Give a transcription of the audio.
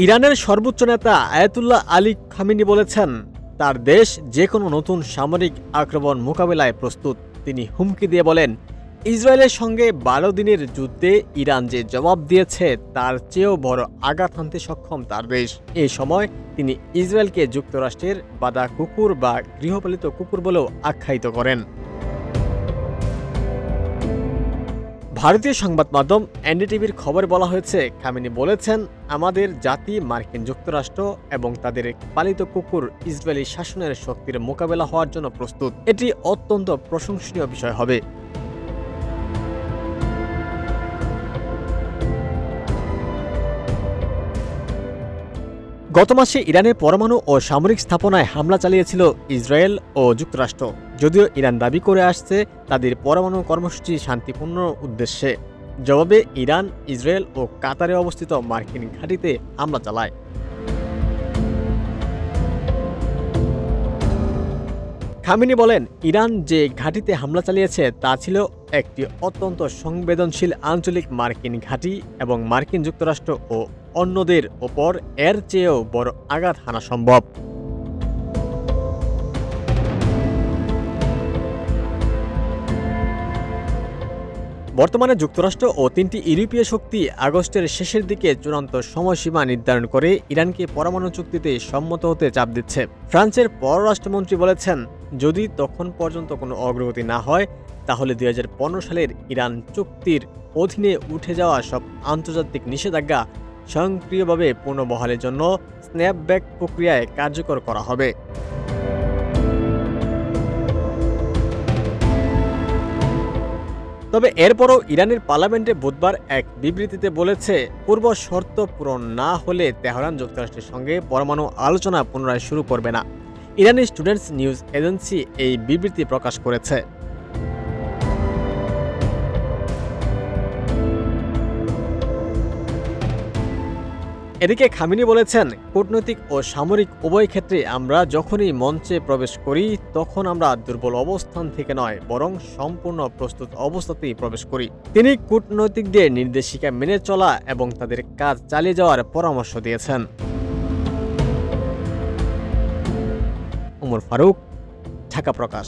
ইরানের সর্বোচ্চ নেতা আয়াতুল্লাহ আলী খামেনি বলেছেন, তার দেশ যে কোনো নতুন সামরিক আক্রমণ মোকাবেলায় প্রস্তুত। তিনি হুমকি দিয়ে বলেন, ইসরায়েলের সঙ্গে ১২ দিনের যুদ্ধে ইরান যে জবাব দিয়েছে তার চেয়েও বড় আঘাত হানতে সক্ষম তার দেশ। এই সময় তিনি ইসরায়েলকে যুক্তরাষ্ট্রের বাঁধা কুকুর বা গৃহপালিত কুকুর বলেও আখ্যায়িত করেন। ভারতীয় সংবাদ মাধ্যম এনডিটিভির খবরে বলা হয়েছে, খামেনি বলেছেন, আমাদের জাতি মার্কিন যুক্তরাষ্ট্র এবং তাদের পালিত কুকুর ইসরায়েলি শাসনের শক্তির মোকাবেলা হওয়ার জন্য প্রস্তুত। এটি অত্যন্ত প্রশংসনীয় বিষয় হবে। গত মাসে ইরানের পরমাণু ও সামরিক স্থাপনায় হামলা চালিয়েছিল ইসরায়েল ও যুক্তরাষ্ট্র। যদিও ইরান দাবি করে আসছে তাদের পরমাণু কর্মসূচি শান্তিপূর্ণ উদ্দেশ্যে। জবাবে ইরান ইসরায়েল ও কাতারে অবস্থিত মার্কিন ঘাঁটিতে হামলা চালায়। খামেনি বলেন, ইরান যে ঘাঁটিতে হামলা চালিয়েছে তা ছিল একটি অত্যন্ত সংবেদনশীল আঞ্চলিক মার্কিন ঘাঁটি এবং মার্কিন যুক্তরাষ্ট্র ও অন্যদের ওপর এর চেয়েও বড় আঘাত হানা সম্ভব। বর্তমানে যুক্তরাষ্ট্র ও ৩টি ইউরোপীয় শক্তি আগস্টের শেষের দিকে চূড়ান্ত সময়সীমা নির্ধারণ করে ইরানকে পরমাণু চুক্তিতে সম্মত হতে চাপ দিচ্ছে। ফ্রান্সের পররাষ্ট্রমন্ত্রী বলেছেন, যদি তখন পর্যন্ত কোনো অগ্রগতি না হয় তাহলে ২০১৫ সালের ইরান চুক্তির অধীনে উঠে যাওয়া সব আন্তর্জাতিক নিষেধাজ্ঞা স্বয়ংক্রিয়ভাবে পুনর্বহালের জন্য স্ন্যাপব্যাক প্রক্রিয়ায় কার্যকর করা হবে। তবে এরপরও ইরানের পার্লামেন্টে বুধবার এক বিবৃতিতে বলেছে, পূর্ব শর্ত পূরণ না হলে তেহরান যুক্তরাষ্ট্রের সঙ্গে পরমাণু আলোচনা পুনরায় শুরু করবে না। ইরানি স্টুডেন্টস নিউজ এজেন্সি এই বিবৃতি প্রকাশ করেছে। এদিকে খামেনি বলেছেন, কূটনৈতিক ও সামরিক উভয় ক্ষেত্রে আমরা যখনই মঞ্চে প্রবেশ করি তখন আমরা দুর্বল অবস্থান থেকে নয় বরং সম্পূর্ণ প্রস্তুত অবস্থাতেই প্রবেশ করি। তিনি কূটনৈতিকদের নির্দেশিকা মেনে চলা এবং তাদের কাজ চালিয়ে যাওয়ার পরামর্শ দিয়েছেন। উমর ফারুক, ঢাকা প্রকাশ।